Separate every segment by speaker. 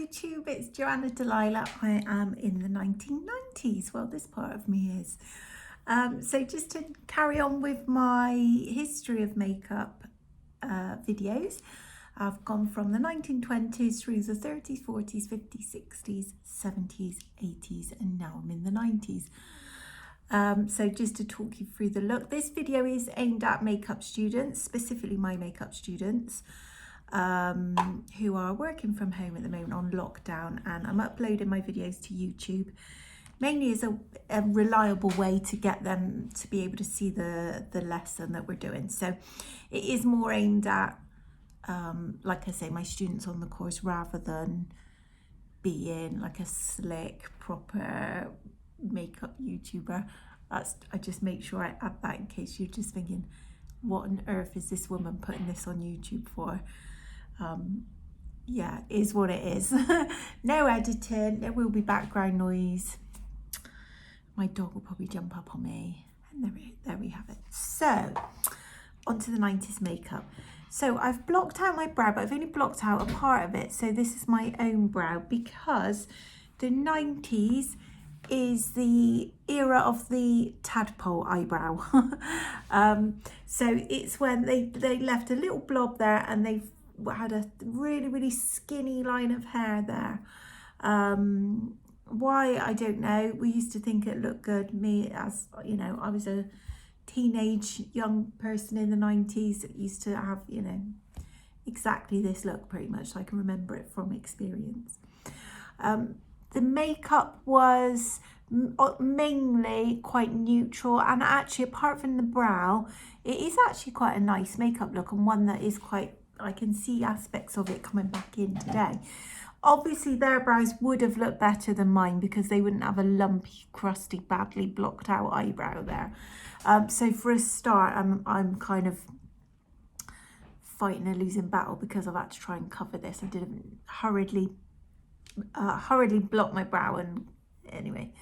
Speaker 1: YouTube, it's Joanna Delilah. I am in the 1990s. Well, this part of me is. So just to carry on with my history of makeup videos, I've gone from the 1920s through the 30s, 40s, 50s, 60s, 70s, 80s, and now I'm in the 90s. So just to talk you through the look, this video is aimed at makeup students, specifically my makeup students, who are working from home at the moment on lockdown, and I'm uploading my videos to YouTube mainly as a reliable way to get them to be able to see the lesson that we're doing. So it is more aimed at like I say, my students on the course, rather than being like a slick proper makeup YouTuber. I just make sure I add that in case you're just thinking, what on earth is this woman putting this on YouTube for? Yeah, it is what it is. No editing, there will be background noise. My dog will probably jump up on me, and there we have it. So onto the 90s makeup. So I've blocked out my brow, but I've only blocked out a part of it. So this is my own brow, because the 90s is the era of the tadpole eyebrow. So it's when they left a little blob there, and they had a really skinny line of hair there. Why, I don't know. We used to think it looked good. Me, as you know, I was a teenage young person in the 90s that used to have, you know, exactly this look pretty much. So I can remember it from experience. The makeup was mainly quite neutral, and actually apart from the brow, it is actually quite a nice makeup look, and one that is quite, I can see aspects of it coming back in today. Obviously their brows would have looked better than mine, because they wouldn't have a lumpy, crusty, badly blocked out eyebrow there. So for a start, I'm kind of fighting a losing battle, because I've had to try and cover this. I didn't hurriedly block my brow, and anyway,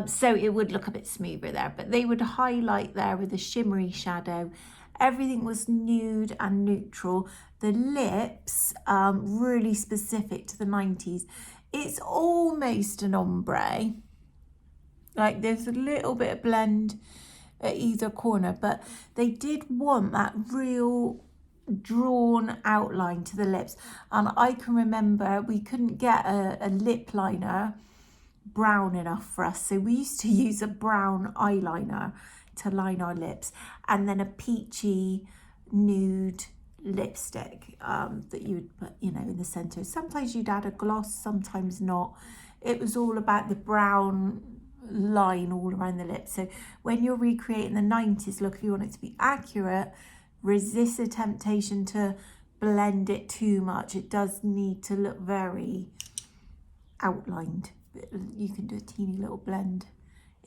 Speaker 1: so it would look a bit smoother there, but they would highlight there with a shimmery shadow. Everything was nude and neutral. The lips, really specific to the 90s. It's almost an ombre. Like there's a little bit of blend at either corner, but they did want that real drawn outline to the lips. And I can remember we couldn't get a lip liner brown enough for us, so we used to use a brown eyeliner to line our lips, and then a peachy nude lipstick that you would put, you know, in the center. Sometimes you'd add a gloss, sometimes not. It was all about the brown line all around the lips. So when you're recreating the 90s look, if you want it to be accurate, resist the temptation to blend it too much. It does need to look very outlined. You can do a teeny little blend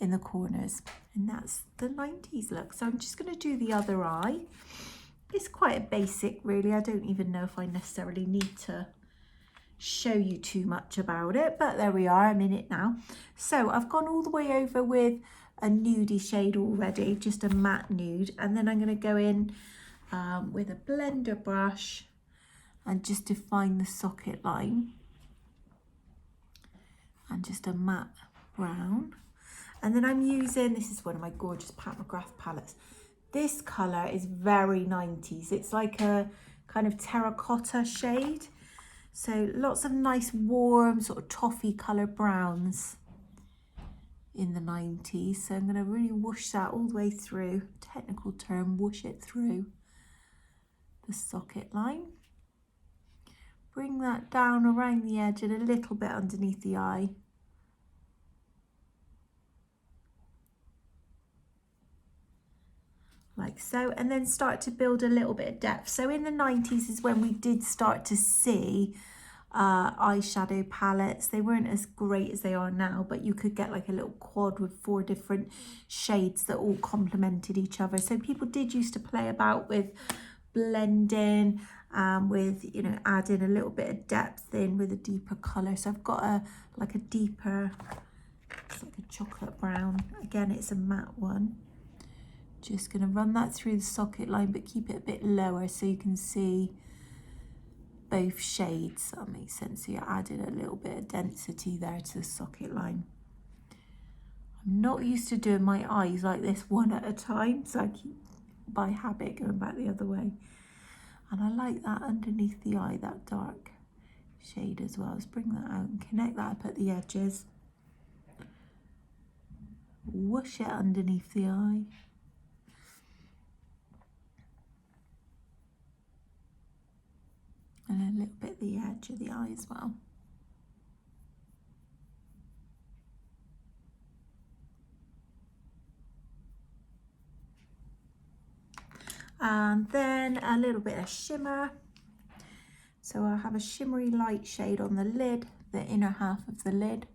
Speaker 1: in the corners, and that's the 90s look. So I'm just going to do the other eye. It's quite a basic, really. I don't even know if I necessarily need to show you too much about it, but there we are, I'm in it now. So I've gone all the way over with a nudie shade already, just a matte nude, and then I'm going to go in with a blender brush and just define the socket line, and just a matte brown. And then I'm using, this is one of my gorgeous Pat McGrath palettes. This colour is very 90s. It's like a kind of terracotta shade. So lots of nice warm sort of toffee colour browns in the 90s. So I'm going to really whoosh that all the way through, technical term, whoosh it through the socket line. Bring that down around the edge and a little bit underneath the eye. Like so, and then start to build a little bit of depth. So in the 90s is when we did start to see eyeshadow palettes. They weren't as great as they are now, but you could get like a little quad with 4 different shades that all complemented each other. So people did used to play about with blending, with, you know, adding a little bit of depth in with a deeper color. So I've got a deeper, it's like a chocolate brown. Again, it's a matte one. Just going to run that through the socket line, but keep it a bit lower so you can see both shades. That makes sense. So you're adding a little bit of density there to the socket line. I'm not used to doing my eyes like this one at a time, so I keep by habit going back the other way. And I like that underneath the eye, that dark shade as well. Let's bring that out and connect that up at the edges. Whoosh it underneath the eye. And a little bit the edge of the eye as well. And then a little bit of shimmer. So I'll have a shimmery light shade on the lid, the inner half of the lid.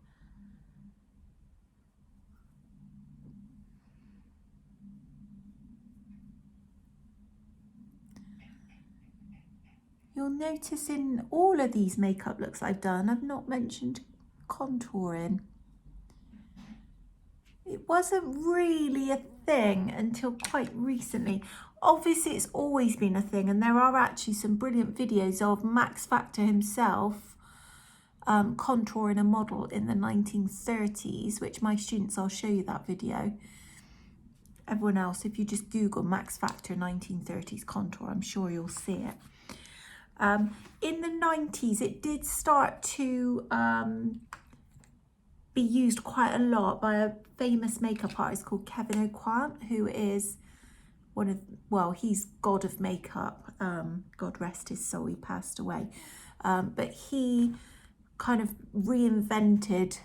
Speaker 1: You'll notice in all of these makeup looks I've done, I've not mentioned contouring. It wasn't really a thing until quite recently. Obviously it's always been a thing, and there are actually some brilliant videos of Max Factor himself contouring a model in the 1930s, which my students, I'll show you that video. Everyone else, if you just Google Max Factor 1930s contour, I'm sure you'll see it. In the 90s, it did start to be used quite a lot by a famous makeup artist called Kevin O'Quant, who is one of, well, he's god of makeup. God rest his soul, he passed away. But he kind of reinvented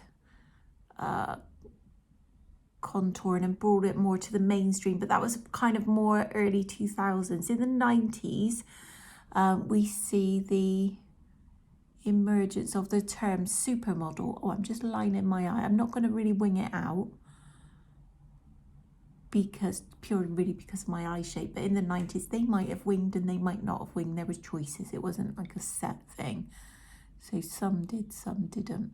Speaker 1: contouring and brought it more to the mainstream, but that was kind of more early 2000s. In the 90s, we see the emergence of the term supermodel. Oh, I'm just lining my eye. I'm not going to really wing it out because of my eye shape. But in the 90s, they might have winged and they might not have winged. There was choices. It wasn't like a set thing. So some did, some didn't.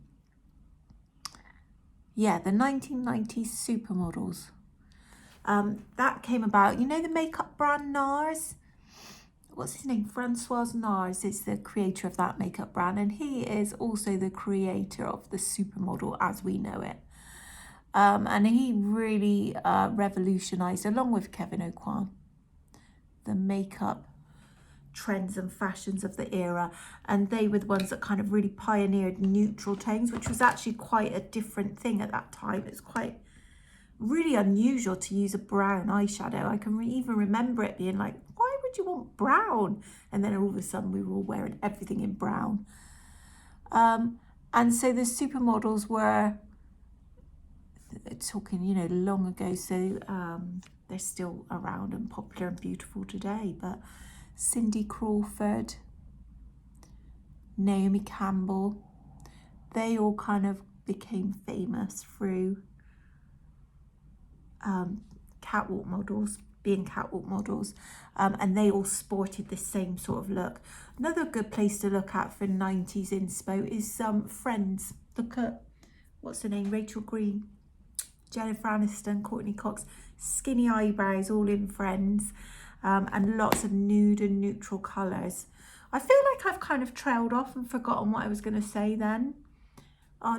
Speaker 1: Yeah, the 1990s supermodels. That came about. You know the makeup brand NARS? What's his name? Francois NARS is the creator of that makeup brand, and he is also the creator of the supermodel as we know it. And he really revolutionized, along with Kevin O'Quant, the makeup trends and fashions of the era. And they were the ones that kind of really pioneered neutral tones, which was actually quite a different thing at that time. It's quite really unusual to use a brown eyeshadow. I can even remember it being like, why would you want brown? And then all of a sudden we were all wearing everything in brown. And so the supermodels were talking, you know, long ago. So they're still around and popular and beautiful today. But Cindy Crawford, Naomi Campbell, they all kind of became famous through catwalk models, being catwalk models, and they all sported the same sort of look. Another good place to look at for 90s inspo is Friends. Look at, what's her name, Rachel Green, Jennifer Aniston, Courtney Cox, skinny eyebrows, all in Friends, and lots of nude and neutral colours. I feel like I've kind of trailed off and forgotten what I was going to say then.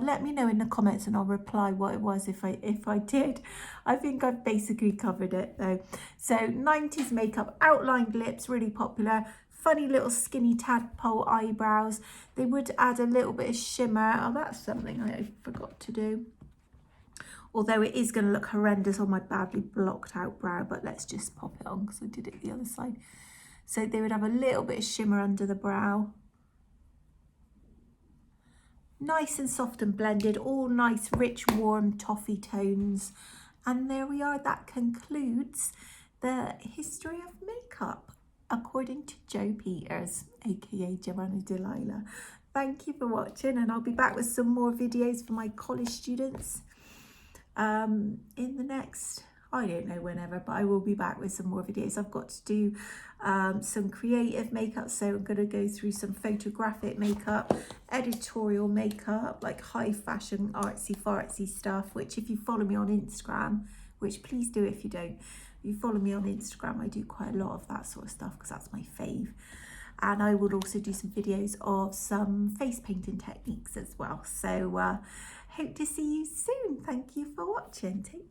Speaker 1: Let me know in the comments and I'll reply what it was if I did. I think I've basically covered it though. So 90s makeup, outlined lips, really popular. Funny little skinny tadpole eyebrows. They would add a little bit of shimmer. Oh, that's something I forgot to do. Although it is going to look horrendous on my badly blocked out brow, but let's just pop it on because I did it the other side. So they would have a little bit of shimmer under the brow. Nice and soft and blended, all nice, rich, warm toffee tones. And there we are. That concludes the history of makeup, according to Jo Peters, aka Joanna Delilah. Thank you for watching, and I'll be back with some more videos for my college students in the next, I don't know whenever, but I will be back with some more videos. I've got to do some creative makeup, so I'm going to go through some photographic makeup, editorial makeup, like high fashion artsy fartsy stuff, which if you follow me on Instagram, which please do if you don't, if you follow me on Instagram, I do quite a lot of that sort of stuff because that's my fave. and I will also do some videos of some face painting techniques as well. So hope to see you soon. Thank you for watching. Take